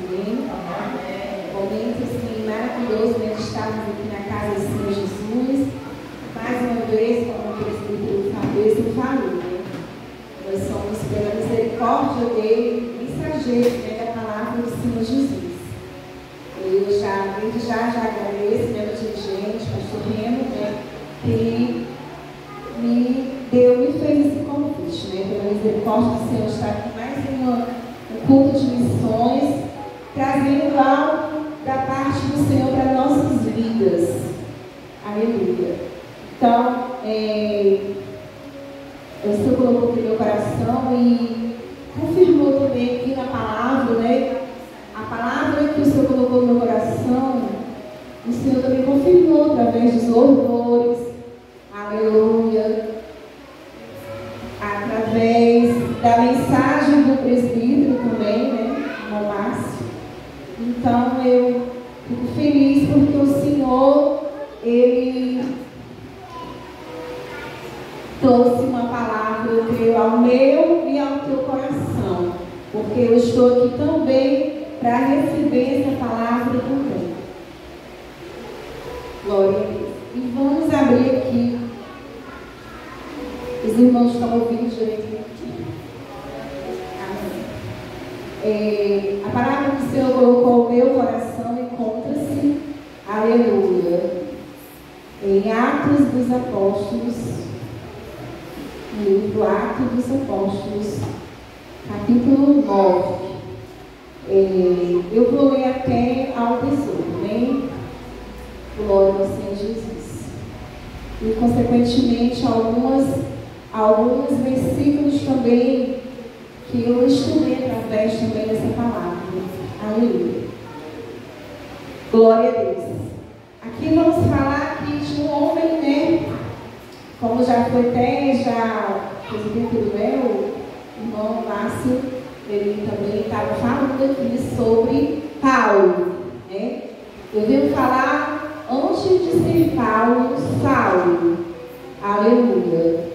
amém? Momento assim, maravilhoso, né, de estarmos aqui na casa do Senhor Jesus. Mais uma vez, como o presbítero falou, né? Nós somos pela misericórdia dele, mensageiros, né, da palavra do Senhor Jesus. Eu desde já agradeço, né, meu dirigente, pastor Remo, né, que me fez esse convite, né, pela misericórdia do Senhor estar aqui mais um culto de missões, trazendo algo da parte do Senhor para nossas vidas. Aleluia. Então, o Senhor colocou aqui no meu coração e confirmou também aqui na palavra, né? A palavra que o Senhor colocou no meu coração, o Senhor também confirmou através dos louvores, aleluia, através da mensagem do presbítero também, né? No Márcio. Então eu fico feliz porque o Senhor, Ele trouxe uma palavra, eu creio, ao meu e ao teu coração, porque eu estou aqui também para receber essa palavra também. Glória a Deus. E vamos abrir aqui. Os irmãos estão ouvindo direito aqui. Amém. A palavra que o Senhor colocou no meu coração encontra-se, aleluia, em Atos dos Apóstolos, no livro Atos dos Apóstolos, capítulo 9. Eu vou ler até ao 18, né? Glória ao Senhor Jesus. E, consequentemente, alguns versículos também que eu estudei através também dessa palavra. Aleluia. Glória a Deus. Aqui vamos falar aqui de um homem, né? Como já foi até, o irmão Márcio, ele também estava falando aqui sobre Paulo, né? Eu venho falar, antes de ser Paulo, Saulo. Aleluia.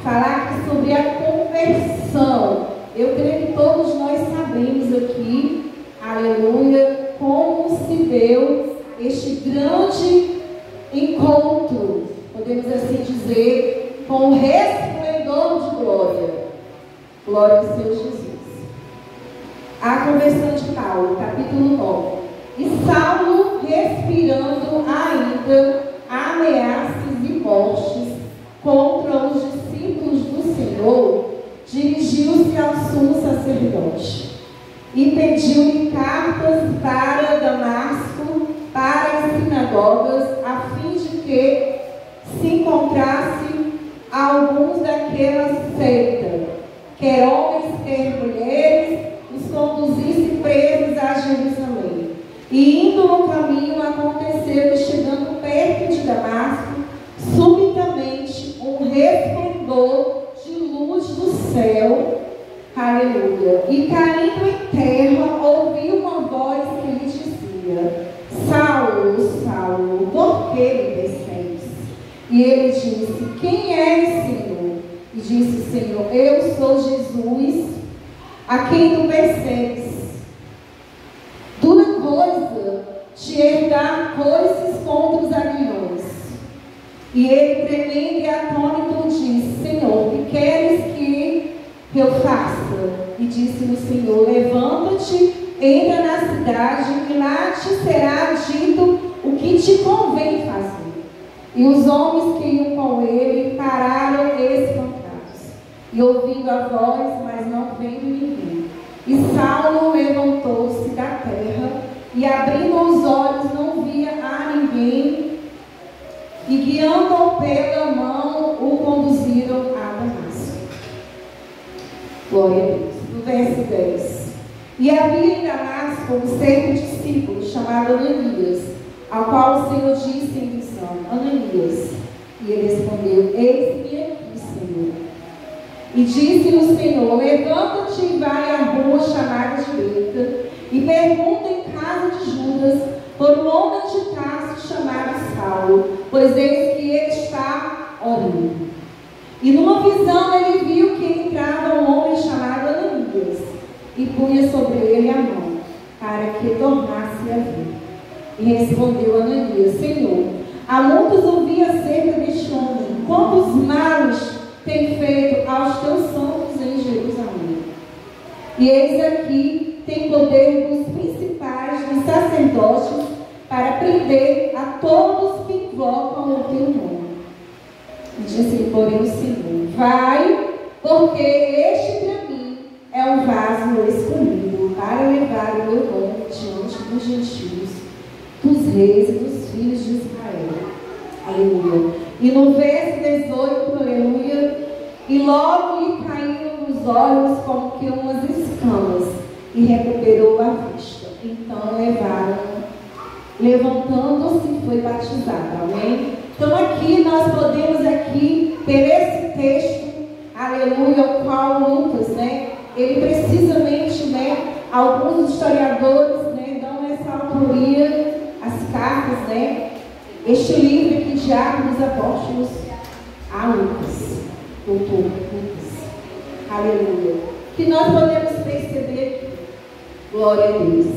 Falar aqui sobre a conversão. Eu creio que todos nós sabemos aqui, aleluia, como se deu este grande encontro, podemos assim dizer, com o resplendor de glória. Glória ao Senhor Jesus. A conversão de Paulo, capítulo 9. E Saulo, respirando ainda ameaças e mortes contra os discípulos do Senhor, dirigiu-se ao sumo sacerdote e pediu-lhe cartas para Damasco, para as sinagogas, a fim de que se encontrasse alguns daquela seita, quer homens, quer mulheres, os conduzisse presos a Jerusalém. E indo no caminho, aconteceu que, chegando perto de Damasco, subitamente um resplendor de luz do céu, aleluia, e caindo em terra, ouviu uma voz que lhe dizia: Saulo, Saulo, por que me persegues? E ele disse: Quem és, Senhor? E disse o Senhor: Eu sou Jesus, a quem tu persegues. Dura coisa te herdar coisas contra os aguilhões. E ele, tremendo e atônito, disse: Senhor, que queres que eu faça? E disse-lhe o Senhor: Levanta-te, entra na cidade, e lá te será dito o que te convém fazer. E os homens que iam com ele pararam espantados, e ouvindo a voz, mas não vendo ninguém. E Saulo levantou-se da terra, e abrindo os olhos não via a ninguém, e guiando-o pela mão, o conduziram a Damasco. Glória a Deus. No verso 10. E havia em Damasco um certo discípulo chamado Ananias, ao qual o Senhor disse em visão: Ananias. E ele respondeu: Eis-me aqui, Senhor. E disse-lhe o Senhor: Levanta-te e vai à rua chamada Direita, e pergunta em casa de Judas por um homem de Tarso chamado Saulo, pois eis que ele está orando. E numa visão ele viu que entrava um homem chamado Ananias, e punha sobre ele a mão, para que tornasse a vir. E respondeu Ananias: Senhor, há muitos ouvi acerca deste homem, quantos males tem feito aos teus santos em Jerusalém. E eis aqui tem poder dos principais dos sacerdotes para prender a todos que invocam o teu nome. E disse-lhe, porém, o Senhor: vai, porque este para mim é um vaso escolhido para levar o meu nome diante dos gentios, dos reis e dos filhos de Israel. Aleluia. E no verso 18, aleluia, e logo lhe caíram nos olhos como que umas escamas, e recuperou a vista. Então levaram, levantando-se, foi batizado. Amém? Então aqui nós podemos aqui, por esse texto, aleluia, o qual Lucas, ele precisamente, alguns historiadores, dão essa autoria, as cartas, este livro aqui de Atos dos Apóstolos, a Lucas, doutor Lucas, aleluia, que nós podemos perceber aqui, glória a Deus.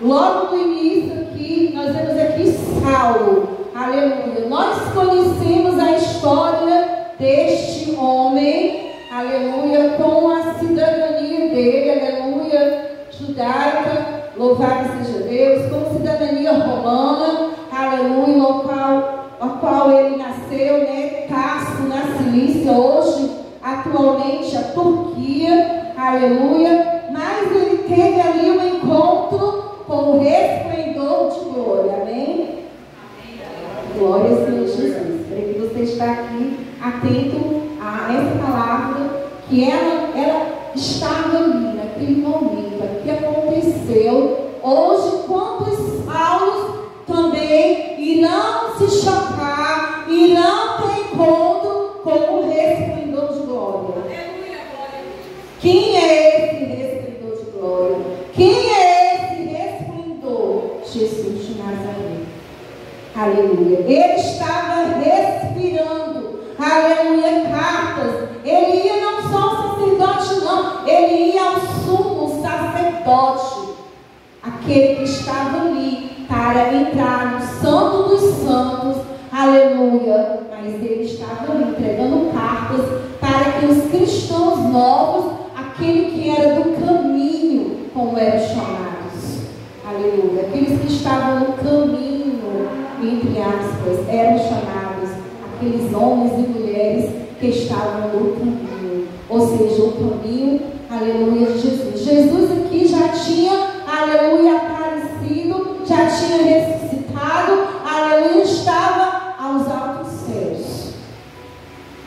Logo no início aqui, nós vemos aqui Saulo, aleluia. Nós conhecemos a história deste homem, aleluia, com a cidadania dele, aleluia, judaica, louvado seja Deus, com cidadania romana, aleluia, a qual ele nasceu, Tarso, na Cilícia, hoje, atualmente, a Turquia, aleluia, mas ele teve ali um encontro com o resplendor de glória, amém? Glória a Senhor Jesus. Espero que você está aqui atento a essa palavra, que ela estava ali naquele momento, o que aconteceu. Hoje, quantos Saulos também irão se chocar, irão ter encontro com o resplendor de glória. Quem é esse resplendor de glória? Quem é esse resplendor? Jesus de Nazaré. Aleluia. Ele estava respirando, aleluia, cartas. Ele ia não só ao sacerdote, não. Ele ia ao sumo sacerdote, aquele que estava ali para entrar no Santo dos Santos, aleluia. Mas ele estava ali entregando cartas para que os cristãos novos, aquele que era do caminho, como eram chamados, aleluia, aqueles que estavam no caminho, entre aspas, eram chamados aqueles homens e mulheres que estavam no caminho, ou seja, o caminho, aleluia, de Jesus. Jesus aqui já tinha, aleluia, aparecido, já tinha ressuscitado, aleluia, estava aos altos céus,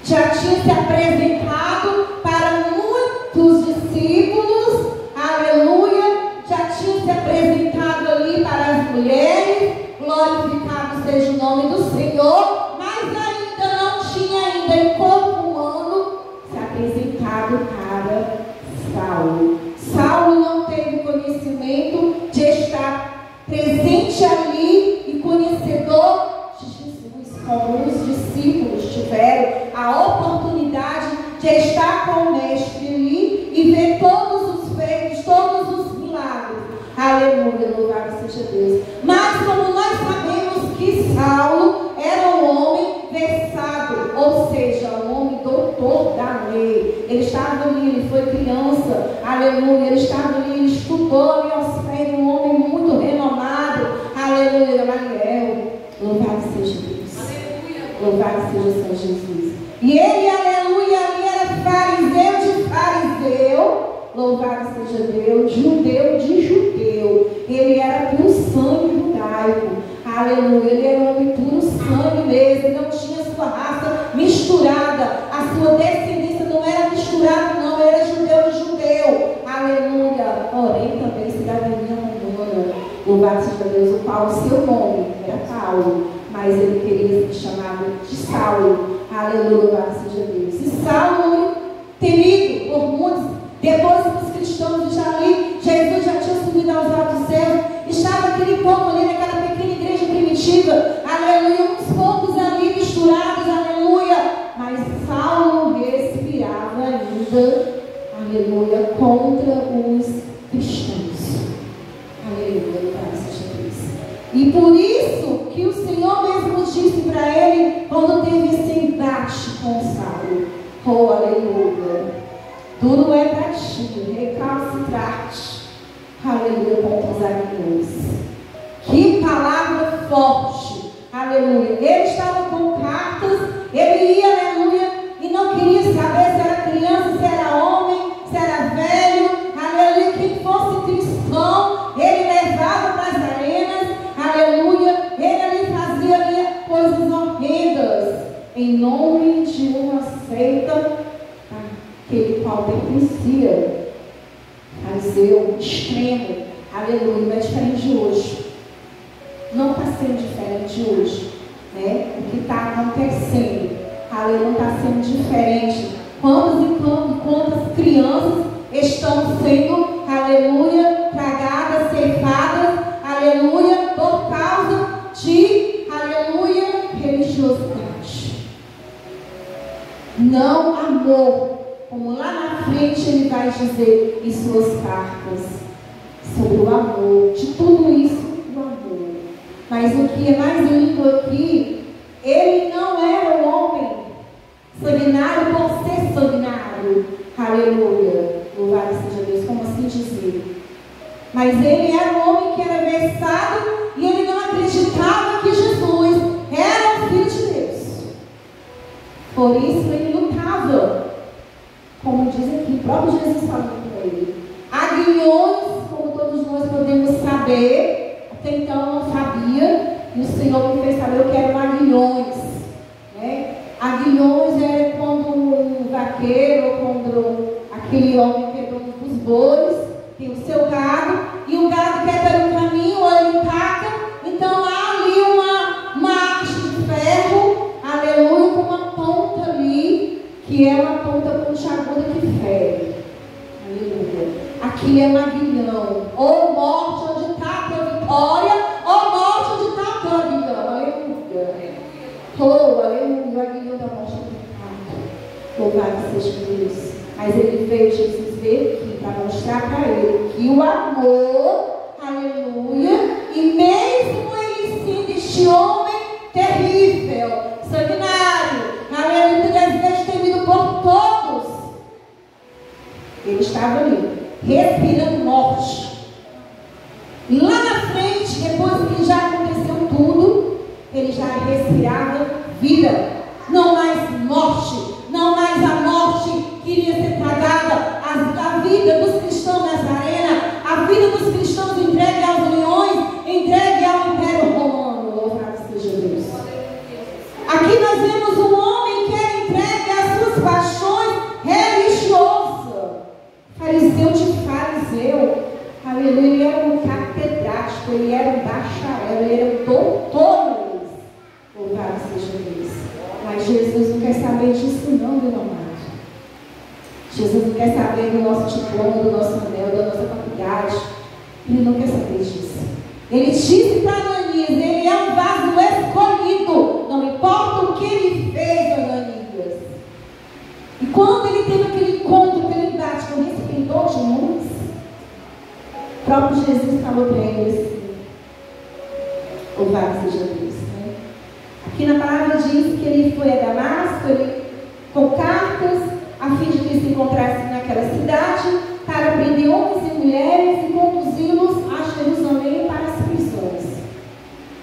já tinha se apresentado para muitos discípulos, aleluia, já tinha se apresentado ali para as mulheres, glorificado seja o nome do Senhor, mas ainda não tinha em corpo humano se apresentado para Saulo. Saulo não teve conhecimento de estar presente ali e conhecedor de Jesus, como os discípulos tiveram a oportunidade de estar com o Mestre ali e ver todos os feitos, todos os milagres. Aleluia, louvado seja Deus. Mas como nós sabemos que Saulo era um homem versado, ou seja, um homem doutor da lei. Ele estava ali, ele foi criança, aleluia, ele estava ali, ele estudou ali aos pés de um homem muito renomado, aleluia, Gamaliel, louvado seja Deus, aleluia. Louvado seja o Senhor Jesus. E ele, aleluia, ali era fariseu de fariseu, louvado seja Deus, judeu de judeu. Ele era puro sangue judaico, aleluia, ele era um homem puro sangue mesmo, ele não tinha sua raça misturada, a sua descendência não era misturada, não, ele era judeu de judeu, aleluia, porém também cidadania romana, louvado seja Deus, o Paulo, seu nome era Paulo, mas ele queria ser chamado de Saulo, aleluia, louvado seja Deus. E Saulo, temido por muitos, depois que os cristãos já ali, Jesus já tinha subido aos altos céus, estava aquele povo ali naquela pequena igreja primitiva, aleluia, uns poucos ali misturados, aleluia, mas Saulo respirava ainda, aleluia, contra os cristãos, aleluia. E por isso que o Senhor mesmo disse para ele, quando teve esse embate com Saulo: oh, aleluia, tudo é para ti, recalcitrante, aleluia, contra os aguilhões. Que palavra forte, aleluia. Ele estava com cartas, ele ia, aleluia, e não queria saber se era criança, se era homem, se era velho, aleluia, quem fosse cristão, ele levava para as arenas, aleluia, ele ali fazia ali coisas horrendas, em nome de uma seita, aquele qual pertencia, fariseu, extremo, aleluia. Não é diferente de hoje, não está sendo diferente de hoje, né? O que está acontecendo, aleluia, não está sendo diferente. Quantas crianças estão sendo, aleluia, tragadas, ceifadas, aleluia, por causa de, aleluia, religiosidade. Não amor, como lá na frente ele vai dizer em suas cartas, sobre o amor, de tudo isso, o amor. Mas o que é mais lindo aqui, ele não era um homem sanguinário por ser sanguinário, aleluia, louvado seja Deus, como assim dizer. Mas ele era um homem que era versado e ele não acreditava que Jesus era o Filho de Deus. Por isso ele lutava, como diz aqui, o próprio Jesus falando para ele. Aguilhões, como todos nós podemos saber, até então eu não sabia, e o Senhor me fez saber o que eram aguilhões, né? Aguilhões era quando um vaqueiro, ou quando aquele homem que é dono dos bois, tem o seu gado, e o gado quer pelo caminho, ou ele empaca, então há ali uma haste de ferro, aleluia, com uma ponta ali, que é uma ponta pontiaguda que fere, aleluia. Aqui é um aguilhão, ou morte onde está a tua vitória, ou morte onde está o teu aguilhão, aleluia. Oh, aleluia, o aguilhão da morte do pecado, louvado seja Deus. Mas ele veio, Jesus veio aqui para mostrar para ele que o amor, aleluia, e mesmo ele sendo este homem terrível, sanguinário, aleluia, que deve ser temido por todos, ele estava ali, respirando morte. E lá na frente, depois que já aconteceu tudo, ele já respirava vida, não mais morte, não mais a morte que iria ser tragada, a vida dos cristãos Nazarena, a vida dos cristãos entregue aos leões, entregue ao Império Romano, louvado seja Deus. Aqui nós vemos um homem que era entregue às suas paixões religiosas, fariseu de fariseu, aleluia, ele era um catedrático, ele era um bacharel, ele era um doutor, louvado seja Deus. Mas Jesus não quer saber disso não, meu amado. Jesus não quer saber do nosso diploma, do nosso anel, da nossa faculdade. Ele não quer saber disso. Ele disse para Ananias, ele é um vaso escolhido, não importa o que ele fez, Ananias. E quando ele teve aquele encontro, aquele embate com esse pintor de mãos, o próprio Jesus falou para ele assim, louvado seja Deus, né? Aqui na palavra diz que ele foi a Damasco, ele, com cartas, a fim de que se encontrasse naquela cidade, para prender homens e mulheres e conduzi-los a Jerusalém para as prisões.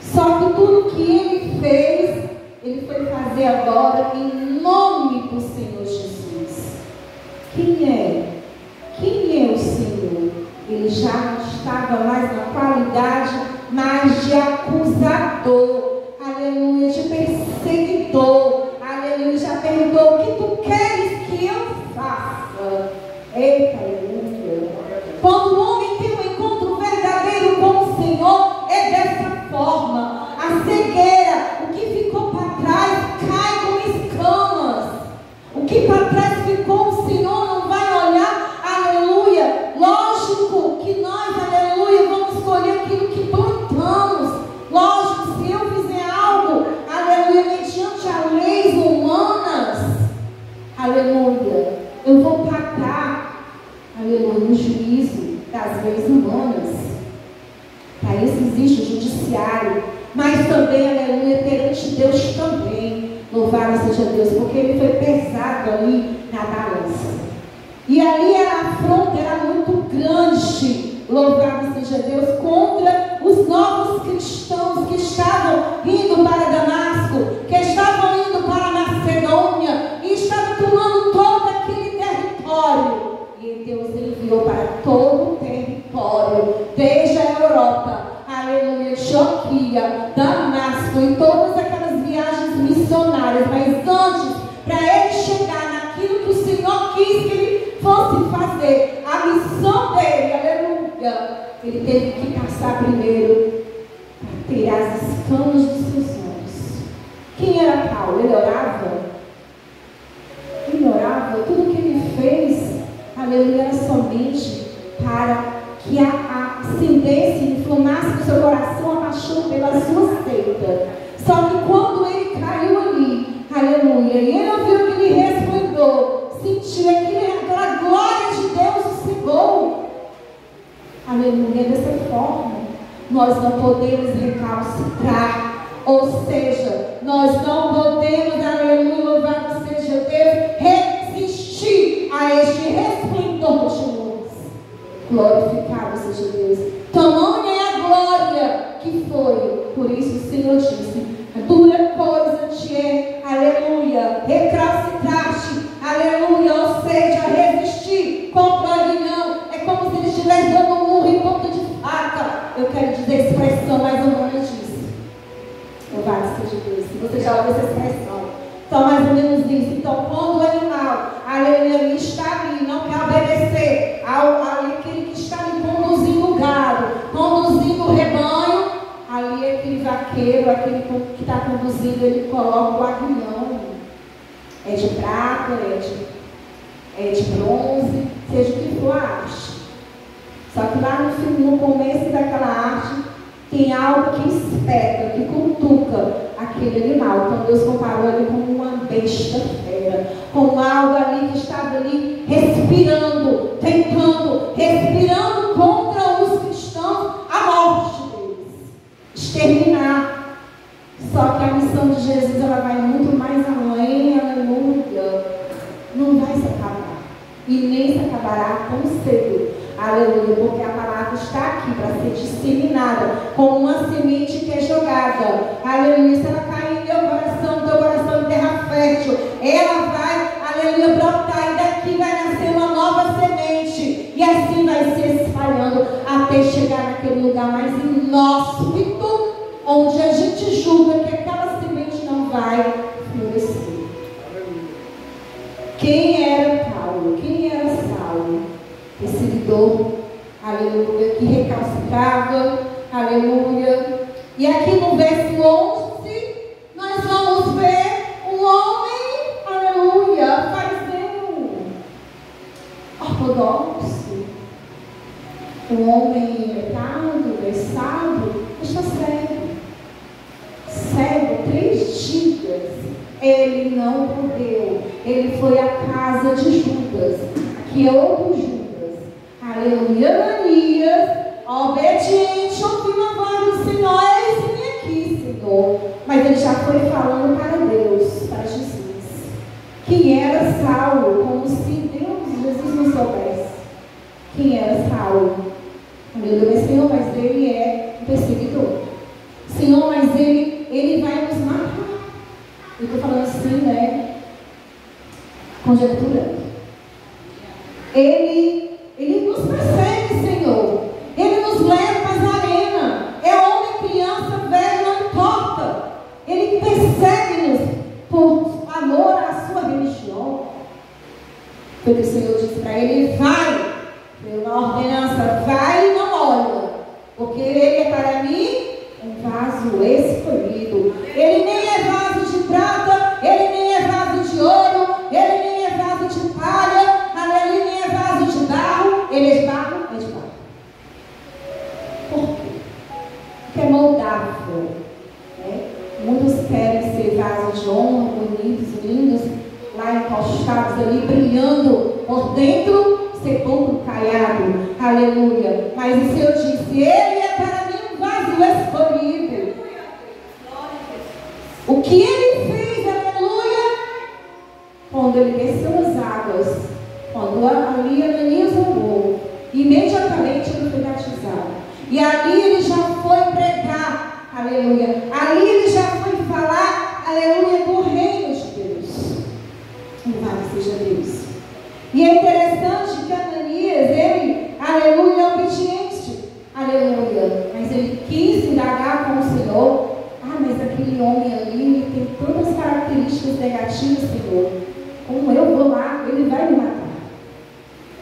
Só que tudo que ele fez, ele foi fazer agora em nome do Senhor Jesus. Quem é? Quem é o Senhor? Ele já não estava mais na qualidade mais de acusador, aleluia, de perseguidor, aleluia, já perguntou: o que tu queres que eu faça? Eita, aleluia. Quando o homem tem um encontro verdadeiro com o Senhor, é dessa forma. A cegueira, o que ficou para trás, cai como escamas. O que para trás ficou, o Senhor não vai olhar, aleluia. Lógico que nós, aleluia, vamos escolher aquilo que plantamos. Lógico, se eu fizer algo, aleluia, mediante as leis humanas, também, aleluia, perante Deus também. Louvado seja Deus, porque ele foi pesado ali na balança. E ali a afronta era muito grande, louvado seja Deus, contra os novos cristãos que estavam indo para Damasco, que estavam indo para a Macedônia e estavam tomando todo aquele território. E Deus enviou para todo o território, desde a Europa, aleluia, Antioquia, Damasco e todas aquelas viagens missionárias. Mas antes, para ele chegar naquilo que o Senhor quis que ele fosse fazer, a missão dele, aleluia, ele teve que passar primeiro para tirar as escamas dos seus olhos. Quem era Paulo? Ele orava? Ele orava? Tudo que ele fez, aleluia, era somente para que a ascendência inflamasse no seu coração a paixão pela sua seita. Só que quando ele caiu ali, aleluia, e ele ouviu aquele resplendor, sentiu aquela glória de Deus o cegou. Aleluia, dessa forma, nós não podemos recalcitrar, ou seja, nós não podemos, aleluia, louvado seja Deus, resistir a este resplendor de luz. Glorificado seja Deus. Tamanha é a glória que foi. Por isso o Senhor disse: dura coisa te é, aleluia, recalcitrar-te, aleluia, ou seja, resistir contra o aguilhão. É como se ele estivesse dando um murro em ponta de faca. Eu quero dizer a expressão mais ou menos disso. Louvado seja Deus. Se você já ouviu essa expressão, então mais ou menos isso. Então quando o animal, aleluia, ele está ali, não quer obedecer àquele que está ali conduzindo o gado, conduzindo o rebanho, ali aquele vaqueiro, aquele que está conduzindo, ele coloca o aguilhão. É de prata, é de bronze, seja o que for a arte. Só que lá no começo daquela arte tem algo que espeta, que cutuca aquele animal. Então Deus comparou ele como uma besta fera, como algo ali que estava ali respirando, tentando, respirando contra os cristãos, a morte deles, exterminar. Só que a missão de Jesus, ela vai muito mais além, aleluia, não vai se acabar, e nem se acabará tão cedo, aleluia, porque a palavra está aqui para ser disseminada, como uma semente que é jogada, aleluia. Se ela cair em teu coração em terra fértil, ela vai, aleluia, brotar, e daqui vai nascer uma nova semente, e assim vai se espalhando até chegar naquele lugar mais inóspito, onde a gente julga que aquela semente não vai florescer. Quem era Paulo? Quem era Saulo? Perseguidor, aleluia, que recalcitrava, aleluia. E aqui no verso 11, nós vamos ver um homem, aleluia, fariseu, ortodoxo, um homem letrado, versado, está cego 3 dias, ele não podeu, ele foi à casa de Judas, que é outro Judas, aleluia, Ananias, obediente, ouvindo a voz do Senhor, eis-me aqui, Senhor. Mas ele já foi falando para Deus, para Jesus. Quem era Saulo? Como se Jesus não soubesse. Quem era Saulo? Aleluia, Senhor, mas ele é um perseguidor. Senhor, mas ele vai nos matar. Eu estou falando assim, né? Conjecturando. Ele nos persegue, Senhor. Ele nos leva para a arena. É homem, criança, velho, não importa. Ele persegue-nos por amor à sua religião. Foi o que o Senhor disse para ele: vai. Deu uma ordenança: vai e não olha. Porque ele é para mim um vaso escolhido. Ele nem é vaso de prata, ele nem é vaso de ouro, ele nem é vaso de palha, ele nem é vaso de barro, ele é de barro, é de barro. Por quê? Porque é moldável, né? Muitos querem ser vasos de honra, bonitos, lindos, lá encostados ali, brilhando por dentro, sepulcro caiado, aleluia. Mas o Senhor disse: ele é para mim um vaso escolhido. aleluia. Ali ele já foi falar, aleluia, do reino de Deus. Louvado seja Deus. E é interessante que Ananias, ele, aleluia, é obediente, aleluia, mas ele quis indagar com o Senhor. Mas aquele homem ali, ele tem tantas características negativas, Senhor, como eu vou lá, ele vai me matar.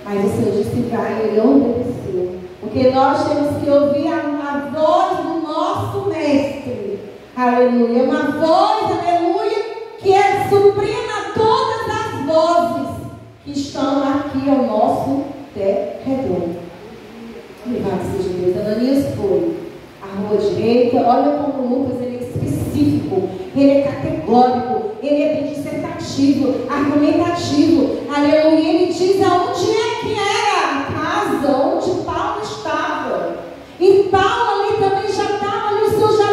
Mas o Senhor disse: vai, ele obedeceu, porque nós temos que ouvir a voz do nosso mestre, aleluia, uma voz, aleluia, que é suprema a todas as vozes que estão aqui ao nosso redor. Louvado seja Deus. Ananias foi à rua direita. Olha como Lucas, ele é específico, ele é categórico, ele é bem dissertativo, argumentativo, aleluia. Ele diz aonde é que era a casa onde Paulo estava. E Paulo ali também já estava ali, o Senhor já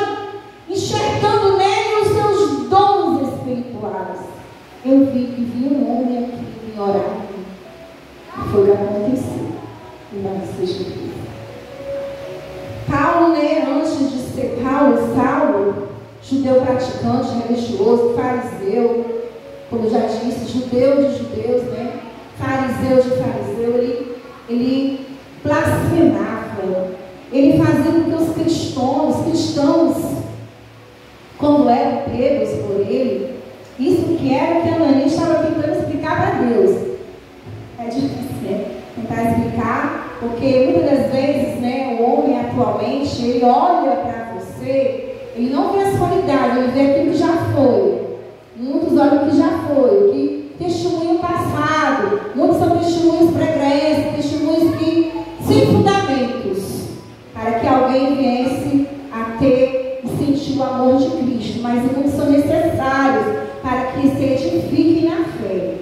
enxergando nele os seus dons espirituais. Eu vi um homem aqui em orar. Foi o que aconteceu. Louvado seja Deus. Paulo, antes de ser Saulo, judeu praticante, religioso, fariseu, como eu já disse, judeu de judeus, fariseu de fariseu, ele blasfemava, ele fazia com que os cristãos, quando eram pegos por ele, isso que era que Ananias estava tentando explicar para Deus. É difícil, tentar explicar, porque muitas das vezes, o homem atualmente, ele olha para você, ele não vê as qualidades, ele vê aquilo que já foi. Muitos olham o que já foi, o que testemunho passado, muitos são testemunhos pregressos, testemunhos que sem fundamentos, para que alguém viesse a ter e sentir o amor de Cristo, mas muitos são necessários para que se edifiquem na fé.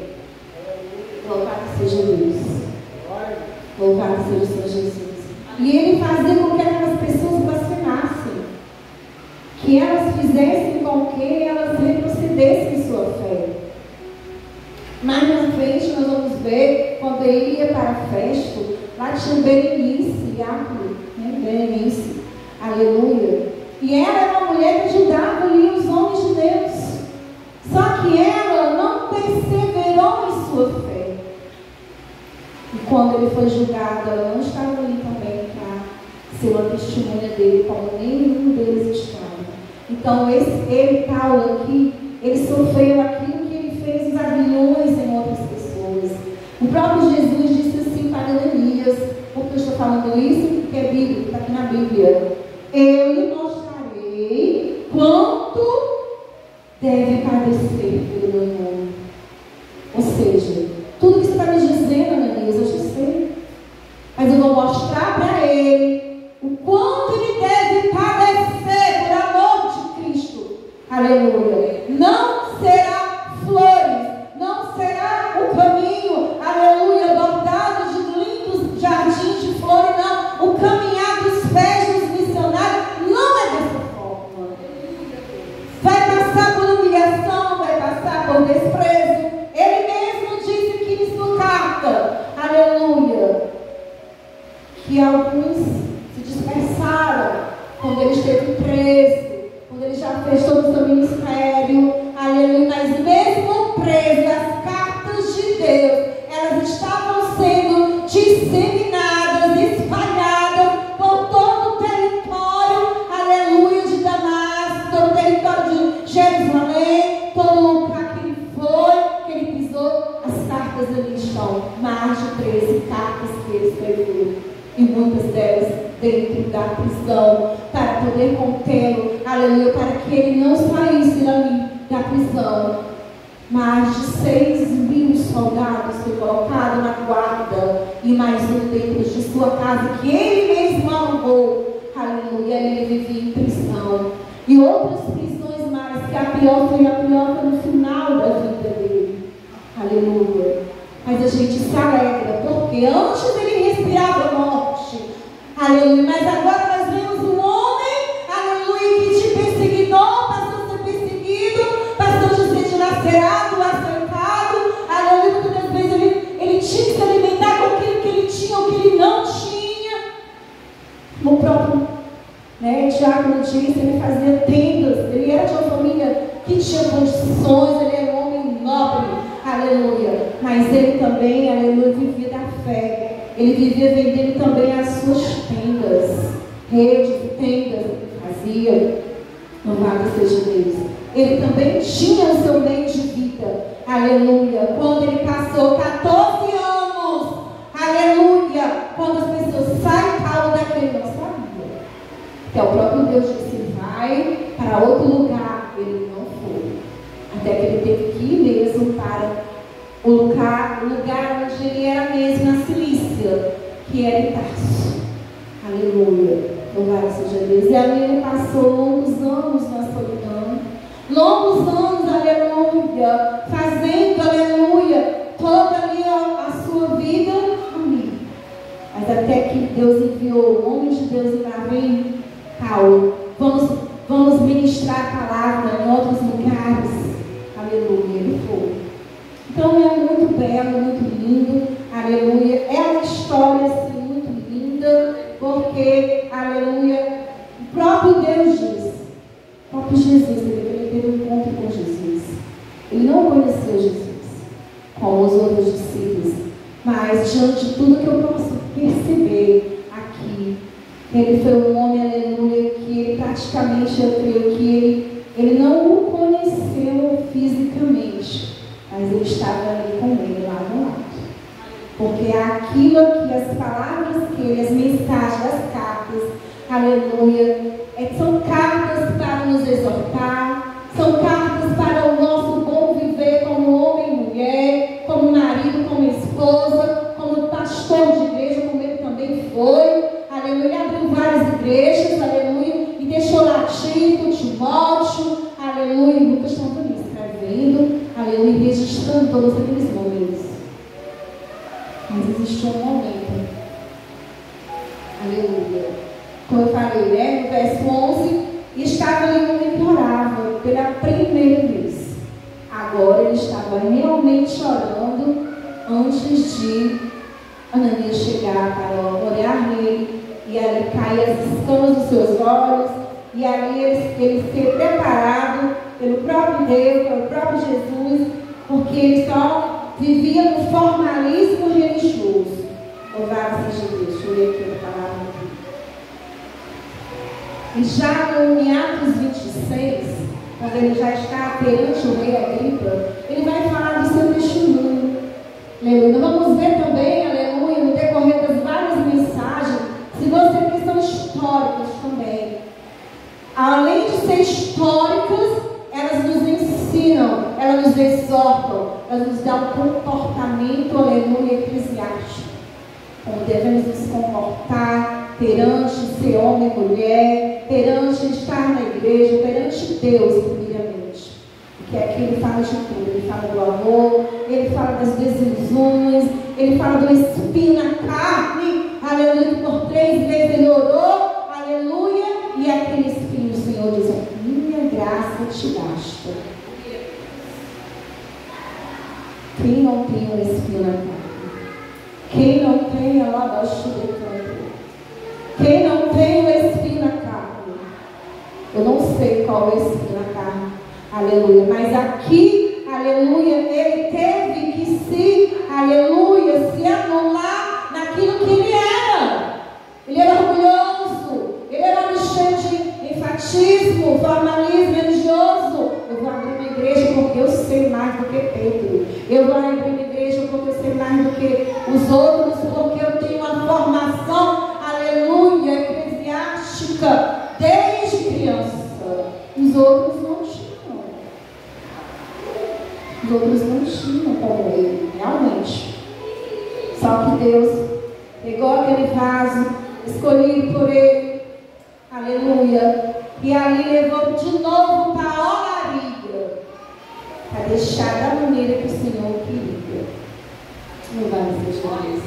Louvado seja Deus. Louvado seja o Senhor Jesus. E ele fazia com que aquelas pessoas blasfemassem, que elas fizessem com que elas retrocedessem em sua fé. Mais na frente nós vamos ver, quando ele ia para a festa, lá tinha Berenice, Berenice, aleluia. E ela era uma mulher que ajudava ali os homens de Deus. Só que ela não perseverou em sua fé. E quando ele foi julgado, ela não estava ali também para ser uma testemunha dele, como nenhum deles estava. Então, Paulo aqui, ele sofreu aquilo que ele fez, os aguilhões em outras pessoas. O próprio Jesus disse assim para Ananias, por que eu estou falando isso? Porque é bíblico, está aqui na Bíblia. Eu lhe mostrarei quanto deve padecer pelo meu nome. Ou seja, tudo que você está me dizendo, Ananias, eu já sei. Mas eu vou mostrar para ele o quanto ele deve padecer por amor de Cristo. Aleluia. Não será flores, não será o caminho, aleluia, bordado de lindos jardins de flores, não. O caminhar dos pés dos missionários não é dessa forma. Vai passar por humilhação, vai passar por desprezo. Ele mesmo disse aqui em sua carta, aleluia, que alguns se dispersaram quando ele esteve preso, quando ele já fez todo o seu ministério, aleluia, mas mesmo preso, as cartas de Deus, elas estavam sendo disseminadas, espalhadas por todo o território, aleluia, de Damasco, todo o território de Jerusalém, todo lugar que ele foi, que ele pisou, as cartas ali estão, mais de 13 cartas que ele escreveu. E muitas delas dentro da prisão, para poder contê-lo, aleluia, para que ele não saísse dali da prisão. Mais de 6.000 soldados foi colocado na guarda, e mais um dentro de sua casa, que ele mesmo alugou, aleluia, ele vivia em prisão. E outras prisões mais, que a pior foi no final da vida dele, aleluia. Mas a gente se alegra, porque antes ele respirava a morte, aleluia, mas agora nós vemos um homem, aleluia, que te perseguidor, passou a ser perseguido, passou a ser dilacerado, açoitado, aleluia, muitas das vezes ele tinha que se alimentar com aquilo que ele tinha ou que ele não tinha. O próprio né? Diácono disse, ele fazia tendas, ele era de uma família que tinha condições, ele era um homem nobre, aleluia. Mas ele também, aleluia, vivia da fé. Ele vivia vendendo também as suas tendas, redes e tendas que fazia. Louvado seja Deus. Ele também tinha o seu meio de vida, aleluia. Quando ele passou 14 anos, aleluia, quando as pessoas saem Paulo daquele, não sabia. Até o próprio Deus disse, vai para outro lugar. Ele não foi. Até que ele teve que ir mesmo para o lugar onde ele era mesmo, na Cilícia, que era em Tarso. Aleluia. Louvado seja Deus. E ali ele passou longos anos na solidão. Longos anos, aleluia. Fazendo, aleluia, toda ali a sua vida ali. Mas até que Deus enviou o homem de Deus e lá vem Paulo. Vamos ministrar a palavra em outros lugares. Aleluia. Ele foi. Então é muito belo, muito lindo. Aleluia. É uma história assim, muito linda. Porque, aleluia, o próprio Deus diz, o próprio Jesus, ele teve um encontro com Jesus. Ele não conheceu Jesus, como os outros discípulos, mas diante de tudo que eu posso perceber aqui, ele foi um homem, aleluia, que ele praticamente, eu creio que ele não o conheceu fisicamente, mas ele estava ali com ele lá no lado. Porque aquilo que as palavras que ele, as mensagens, as cartas, aleluia, são cartas para nos exortar, são cartas para o nosso bom viver como homem e mulher, como marido, como esposa, como pastor de igreja, como ele também foi, aleluia. Ele abriu várias igrejas, aleluia, e deixou lá Tito, Timóteo, aleluia, e Lucas estão ali escrevendo, aleluia, e registrando todos aqueles momentos. Mas existiu um momento, aleluia, como eu falei, né, no verso 11, estava ali um homem que orava pela primeira vez. Agora ele estava realmente orando antes de Ananias chegar para orar nele, e ali cair as escamas dos seus olhos, e ali ele ser preparado pelo próprio Deus, pelo próprio Jesus, porque ele só vivia no formalismo religioso. Louvado seja Deus. Deixa eu ler aqui a palavra aqui. E já em Atos 26, quando ele já está perante o rei Agripa, ele vai falar do seu testemunho. Aleluia. Vamos ver também, aleluia, no decorrer das várias mensagens, se você que são históricas também. Além de ser históricas, elas nos ensinam, elas nos exortam, elas nos dão um comportamento, aleluia, eclesiástico. Como devemos nos comportar perante ser homem e mulher, perante estar na igreja, perante Deus, primeiramente. Porque aqui ele fala de tudo, ele fala do amor, ele fala das desilusões, ele fala do espinho na carne, aleluia, que por 3 vezes ele orou, aleluia, e aquele espinho o Senhor diz, minha graça te basta. Quem não tem um espinho na carne? Quem não tem a labaxu de canto? Quem não tem o espinho na carne? Eu não sei qual é o espinho na carne, aleluia, mas aqui, aleluia, ele teve que se, aleluia, se anular naquilo que ele era. Ele era orgulhoso, ele era um cheio de enfatismo, formalismo religioso. Eu vou abrir uma igreja porque eu sei mais do que Pedro. Eu vou abrir uma igreja porque eu sei mais do que os outros, porque eu tenho uma formação, aleluia, eclesiástica desde criança. Os outros não tinham. Os outros não tinham como ele, realmente. Só que Deus pegou aquele vaso escolhido por ele, aleluia, e ali levou de novo para a olaria, para deixar da maneira que o Senhor queria. Louvado seja Deus.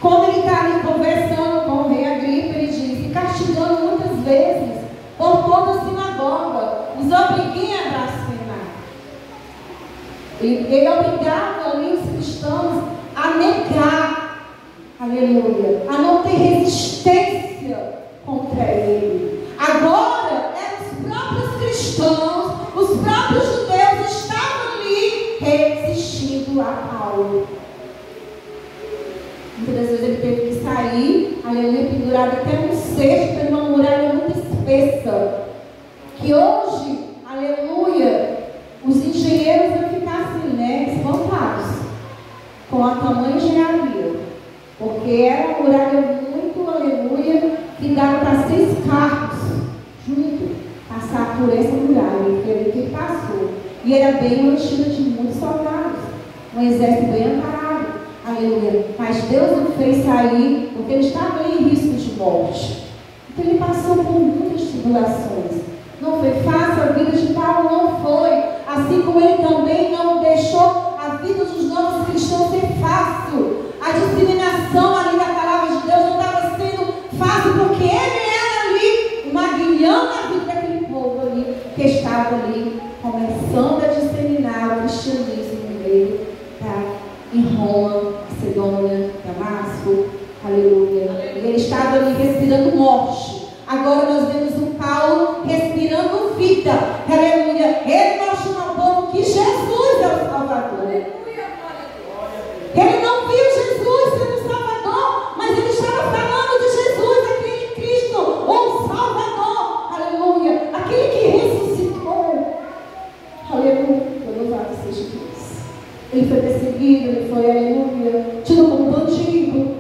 Quando ele está ali conversando com o rei Agripa, ele diz, e castigando muitas vezes por toda a sinagoga, os obriguinha a blasfemar. Ele obrigava ali os cristãos a negar, aleluia, a não ter resistência contra ele, a pendurado até um cesto, tem uma muralha muito espessa, que hoje, aleluia, os engenheiros vão ficar assim, né, espantados com a tamanha engenharia, porque era uma muralha muito, aleluia, que dava para 6 carros junto passar por essa muralha, e foi ali que ele passou. E era bem uma enchida de muitos soldados, um exército bem amparado, aleluia. Mas Deus não fez sair, porque ele estava em risco de morte. Então ele passou por muitas tribulações. Não foi fácil a vida de Paulo, não foi. Assim como ele também não deixou a vida dos novos cristãos ser fácil. A disseminação ali da palavra de Deus não estava sendo fácil, porque ele era ali um aguilhão na vida daquele povo ali, que estava ali começando a disseminar o cristianismo no meio, tá? Em Roma, Macedônia, Damasco, aleluia. E ele estava ali respirando morte. Agora nós vemos o Paulo respirando vida, aleluia. Ele mostrou ao povo que Jesus é o Salvador. Ele não viu Jesus sendo Salvador, mas ele estava falando de Jesus, aquele Cristo, o Salvador, aleluia. Aquele que ressuscitou, aleluia. Louvado seja Deus. Ele foi perseguido, ele foi, aleluia, tido como bandido.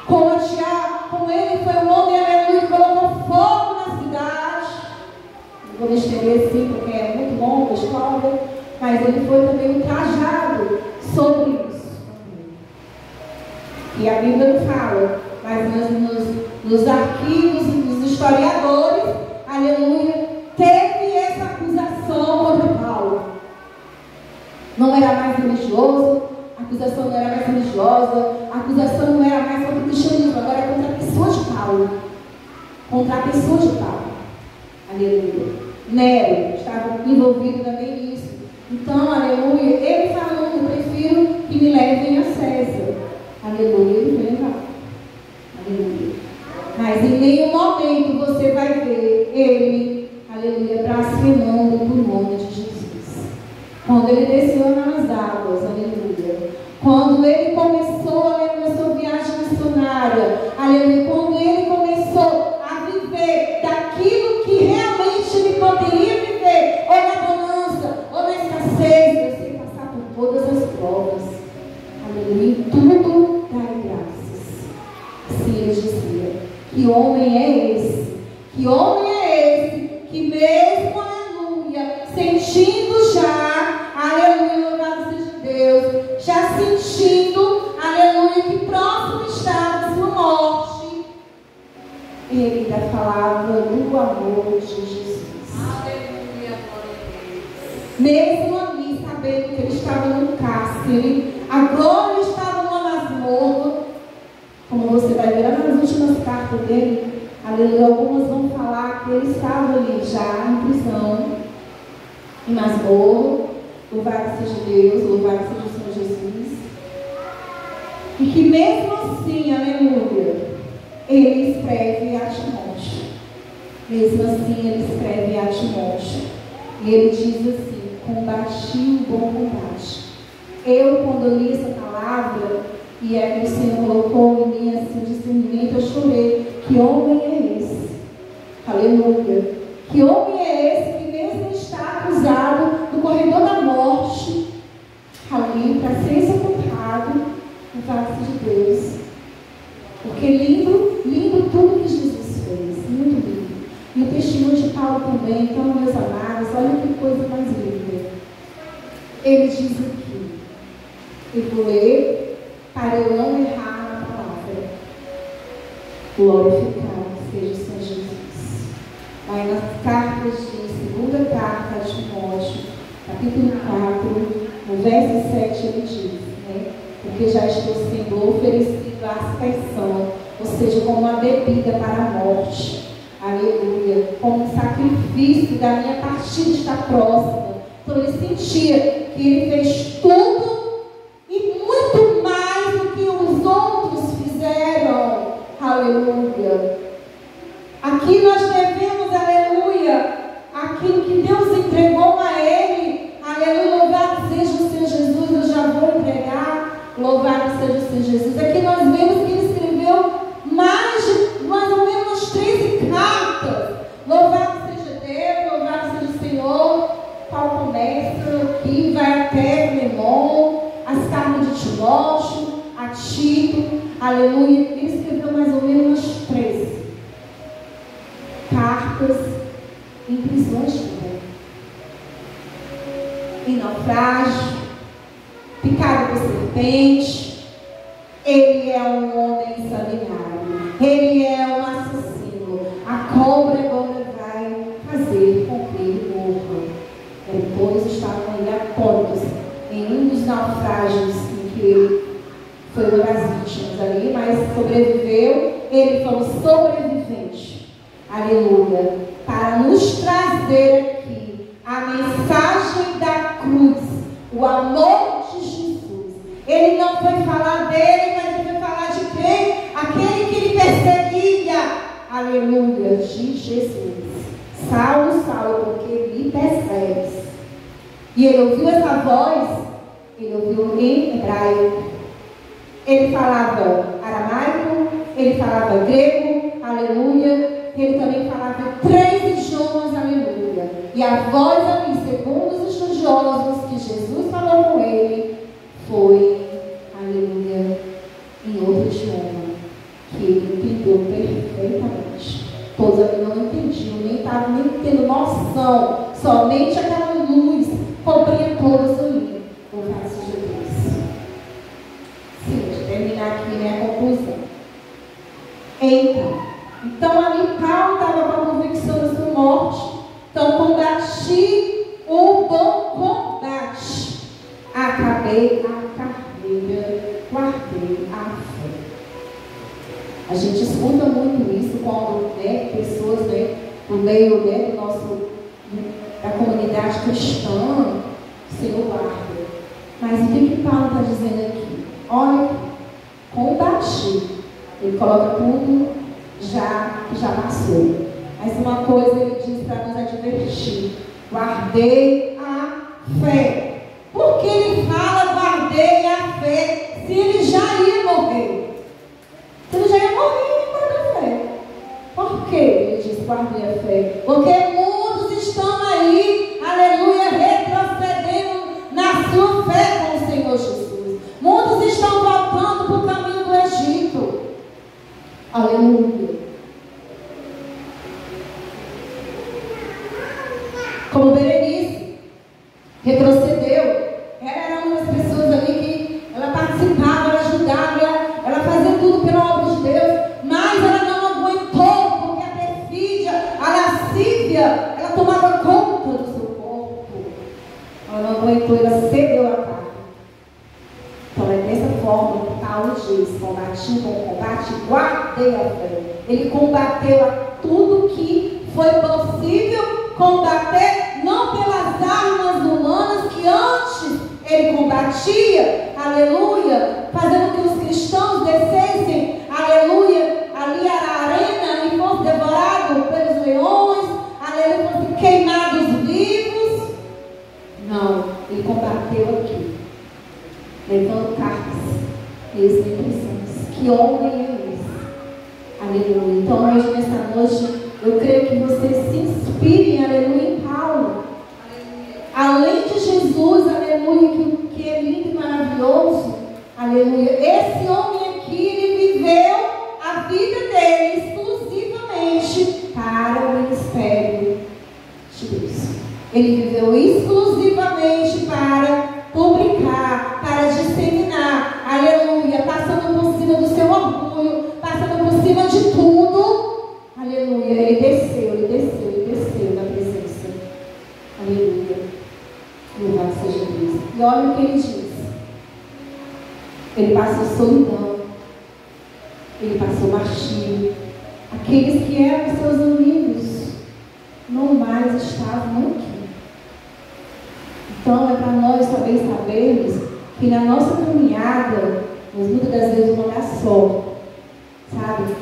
Com ele foi um homem, aleluia, que colocou fogo na cidade. Não vou me estender assim, porque é muito longa a história, mas ele foi também ultrajado sobre isso. E a Bíblia não fala, mas nos arquivos, nos historiadores, aleluia, teve essa acusação contra Paulo. Não era mais religioso, a acusação não era mais religiosa, a acusação não era mais contra o cristianismo, agora é contra a pessoa de Paulo. Contra a pessoa de Paulo. Aleluia. Nero estava envolvido também nisso. Então, aleluia, ele falou: eu prefiro que me levem a César. Aleluia, ele foi levado. Aleluia. Mas em nenhum momento você vai ver ele, aleluia, blasfemando o nome de Jesus. Quando ele desceu nas águas, aleluia. Quando ele começou, aleluia, sua viagem missionária, aleluia. Quando ele começou a viver daquilo que realmente ele poderia viver, ou na bonança, ou na escassez, sem passar por todas as provas, aleluia. Em tudo dai graças. Assim ele dizia: que homem é esse? Que homem é esse que mesmo, aleluia, sentindo já, aleluia, louvado seja Deus, já sentindo, aleluia, que próximo está da sua morte, ele ainda falava do amor de Jesus. Aleluia, glória a Deus. Mesmo ali, sabendo que ele estava no cárcere, agora ele estava numa masmorra, como você vai ver lá nas últimas cartas dele, aleluia, algumas vão falar que ele estava ali já em prisão, em masmorra. Louvado seja Deus, louvado seja o Senhor Jesus. E que mesmo assim, aleluia, ele escreve a Timóteo. Mesmo assim, ele escreve a Timóteo. E ele diz assim: combati o bom combate. Eu, quando li essa palavra, e é que o Senhor colocou em mim assim, discernimento, eu chorei. Que homem é esse? Aleluia. Que homem é esse que mesmo está acusado no corredor da morte, ali para ser executado, no braço de Deus? Porque lindo tudo que Jesus fez, muito lindo. E o testemunho de Paulo também. Então, meus amados, olha que coisa mais linda. Ele diz aqui, eu vou ler para eu não errar na palavra: glorificado seja o Senhor Jesus. Aí nas cartas de segunda carta a Timóteo, capítulo 4, no verso 7, ele diz, né? Porque já estou sendo oferecido à aspersão, ou seja, como uma bebida para a morte. Aleluia. Como um sacrifício da minha partida está próxima. Então ele sentia que ele fez tudo e muito mais do que os outros fizeram. Aleluia. Aqui nós devemos, aleluia, aquilo que Deus entregou a ele. Aleluia, louvado seja o Senhor Jesus. Eu já vou entregar. Louvado seja o Senhor Jesus. Aqui nós vemos que ele escreveu mais de aleluia, ele escreveu mais ou menos umas 3 cartas em prisões também, em naufrágio, picado por serpente. Ele é um homem examinado, ele é um assassino. A cobra agora vai fazer com que ele morra. Todos estavam aí atônitos em um dos naufrágios em que ele foi uma das vítimas ali, mas sobreviveu. Ele foi um sobrevivente, aleluia, para nos trazer aqui a mensagem da cruz, o amor de Jesus. Ele não foi falar dele, mas ele foi falar de quem? Aquele que ele perseguia, aleluia, de Jesus. Saulo, Saulo, porque me persegues. E ele ouviu essa voz, ele ouviu em hebraico. Ele falava aramaico, ele falava grego, aleluia. Ele também falava 3 idiomas, aleluia. E a voz ali, segundo os estudiosos, que Jesus falou com ele, foi, aleluia, em outro idioma, que ele entendeu perfeitamente. Todos ali não entendiam, nem estavam nem tendo noção. Somente aquela luz cobria todos ali. Louvado seja Deus. Sim, de terminar aqui, né, a conclusão. Então ali Paulo estava com a convicção da sua morte. Então combati o bom combate. Acabei a carreira, guardei a fé. A gente escuta muito isso quando, né, pessoas, né, no meio, né, do nosso, da comunidade cristã, o Senhor guarda. Mas o que Paulo está dizendo aqui? Olha, combati. Ele coloca tudo que já passou. Mas uma coisa ele diz para nos advertir: guardei a fé. Por que ele fala guardei a fé se ele já ia morrer? Se ele já ia morrer, ele guarda a fé. Por que ele diz guardei a fé? Porque muitos estão aí, aleluia, retrocedendo na sua fé com o Senhor Jesus. Muitos estão voltando para o caminho do Egito. Aleluia. Como Berenice retrocedeu. Ela era uma das pessoas ali que ela participava, ela ajudava, ela fazia tudo pela obra de Deus, mas ela não aguentou, porque a perfídia, a lascívia, ela tomava conta do seu corpo. Ela não aguentou, ela cedeu a carne. Então é dessa forma que Paulo diz: combati com o combate, guardei a fé. Ele combateu a tudo que foi possível combater, não pelas armas humanas que antes ele combatia, aleluia, fazendo que os cristãos descessem, aleluia, ali era a arena e fossem devorados pelos leões, aleluia, fossem queimados vivos. Não, ele combateu aqui, levando cartas, execuções. Que homem é esse? Aleluia. Então hoje, nessa noite, eu creio que vocês se inspirem, aleluia, em Paulo. Além de Jesus, aleluia, que é lindo e maravilhoso, aleluia. Esse homem aqui, ele viveu a vida dele exclusivamente para o ministério de Deus. Ele viveu exclusivamente para publicar, para disseminar, aleluia, passando por cima do seu orgulho, passando por cima de tudo. Aleluia, ele desceu na presença. Aleluia. Louvado seja Deus. E olha o que ele diz. Ele passou solidão. Ele passou martírio. Aqueles que eram seus amigos não mais estavam aqui. Então é para nós também sabermos que na nossa caminhada, nós muitas das vezes vamos andar só. Sabe?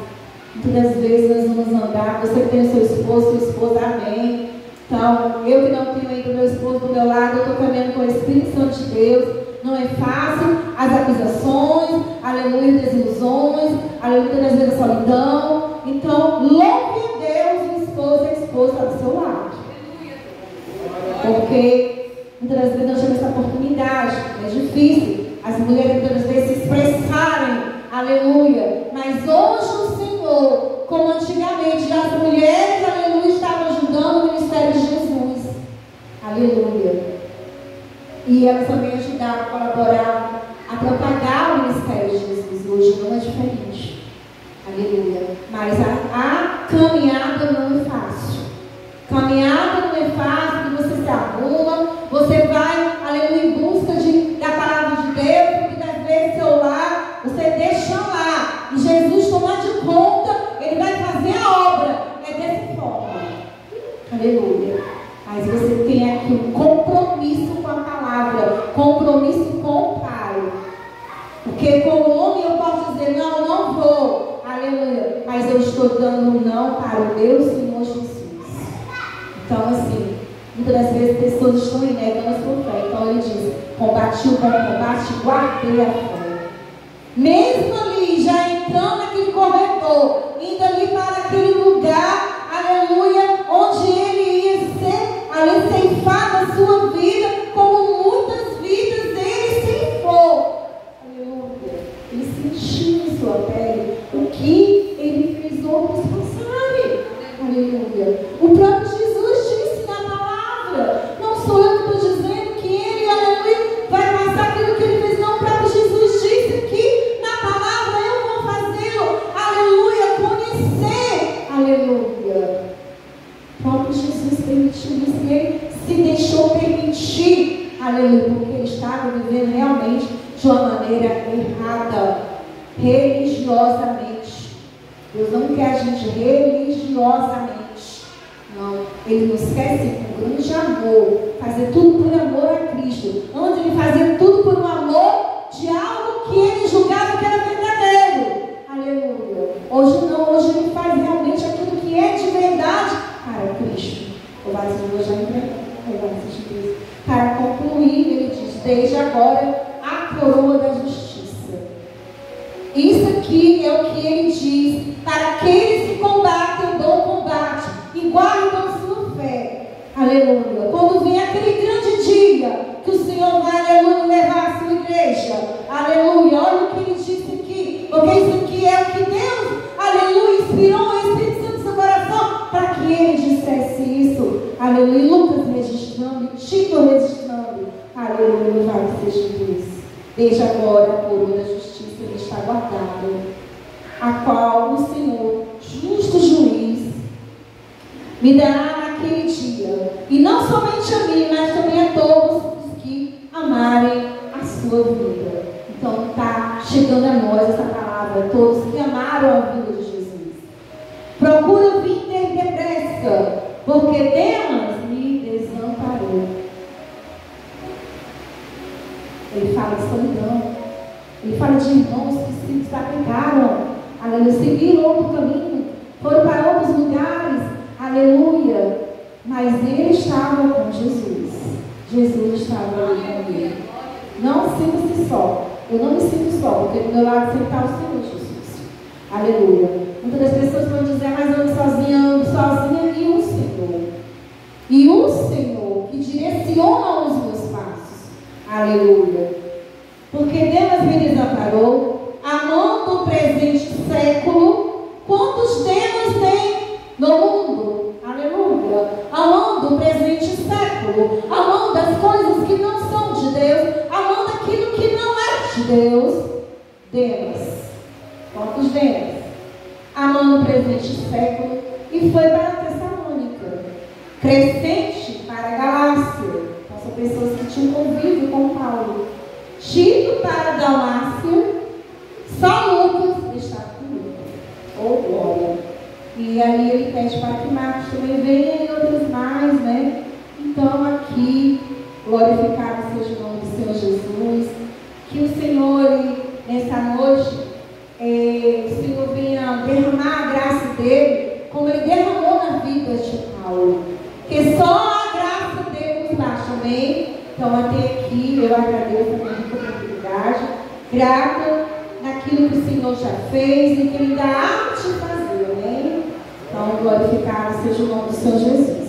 Muitas das vezes nós vamos andar, você que tem o seu esposo, sua esposa, amém. Então, eu que não tenho ainda o meu esposo do meu lado, eu estou caminhando com o Espírito Santo de Deus. Não é fácil, as acusações, aleluia, desilusões, aleluia, muitas vezes a solidão. Então, louve a Deus, o esposo e a esposa está do seu lado. Porque muitas das vezes nós temos essa oportunidade, é difícil as mulheres muitas vezes se expressarem, aleluia. Mas hoje o Senhor, como antigamente as mulheres, aleluia, estavam ajudando o ministério de Jesus, aleluia. E elas também ajudaram, colaboraram a propagar o ministério de Jesus. Hoje não é diferente, aleluia. Mas a caminhada não é fácil. Caminhada não é fácil, você se arruma, você vai, aleluia, em busca da palavra de Deus, porque às vezes seu lar, você deixa lá, e Jesus toma de conta, Ele vai fazer a obra, é dessa forma, aleluia. Mas você tem aqui um compromisso com a palavra, compromisso com o Pai, porque como homem eu posso dizer, não vou, aleluia, mas eu estou dando um não para o meu Senhor Jesus. Então, assim, muitas das vezes pessoas estão negando a sua fé. Então ele diz: combati o bom combate, guardei a fé. Mesmo ali, já entrando naquele corredor, indo ali para aquele lugar, aleluia, onde ele ia ser, ali ceifar a sua vida, como muitas vidas ele ceifou. Aleluia. Ele sentiu em sua pele o que ele fez outros passarem. Aleluia. O próprio Jesus disse na palavra, não sou eu que estou dizendo que ele, aleluia, vai passar aquilo que ele fez, não. O próprio Jesus disse que na palavra eu vou fazê-lo, aleluia, conhecer, aleluia. O próprio Jesus permitiu isso, ele se deixou permitir, aleluia, porque ele estava vivendo realmente de uma maneira errada, religiosamente. Deus não quer a gente religiosamente. Não. Ele nos quer sim, com grande amor. Fazer tudo por amor a Cristo. Onde ele fazia tudo por um amor de algo que ele julgava que era verdadeiro. Aleluia. Hoje não, hoje ele faz realmente aquilo que é de verdade para Cristo. O vazio já entregou. Para concluir, ele diz: desde agora a coroa da justiça. Isso aqui é o que ele diz para aqueles que combatem o bom combate e guardam sua fé. Aleluia. Quando vem aquele grande dia que o Senhor vai, aleluia, levar a sua igreja. Aleluia. Olha o que ele disse aqui. Porque isso aqui é o que Deus, aleluia, inspirou o Espírito Santo no seu coração para que ele dissesse isso. Aleluia. Lucas registrando, Tito registrando. Aleluia. Louvado seja Deus. Desde agora a coroa da justiça está guardado, a qual o Senhor, justo juiz, me dará naquele dia, e não somente a mim, mas também a todos os que amarem a sua vida. Então está chegando a nós essa palavra, todos que amaram a vida de Jesus. Procura vir ter depressa, porque Demas me desamparou. Ele fala de solidão. Ele fala de irmãos que se desapegaram, aleluia, seguiram outro caminho, foram para outros lugares, aleluia. Mas ele estava com Jesus. Jesus estava ali com ele. Não sinta-se só. Eu não me sinto só, porque do meu lado sempre está o Senhor Jesus. Aleluia. Muitas das pessoas vão dizer: mas eu ando sozinha, e o Senhor. E o Senhor que direciona os meus passos. Aleluia. Porque Deus me desamparou, amando o presente século. Quantos Deus tem no mundo? Aleluia. Amando o presente século, amando as coisas que não são de Deus, amando aquilo que não é de Deus. Deus. Quantos Deus? Amando o presente século, e foi para a Tessalônica. Crescente para a Galácia. Então, são pessoas que tinham convívio com Paulo. Tito para a Dalmácia, só Lucas está comigo. Oh, glória. E aí ele pede para que Marcos também venha e outros mais, né? Então aqui, glorificado seja o nome do Senhor Jesus. Que o Senhor, nessa noite, o Senhor venha derramar a graça dele, como ele derramou na vida de Paulo. Que só a graça dele nos basta, amém? Então até aqui eu agradeço a minha oportunidade, grata naquilo que o Senhor já fez e que ele ainda há de fazer, amém? Então glorificado seja o nome do Senhor Jesus.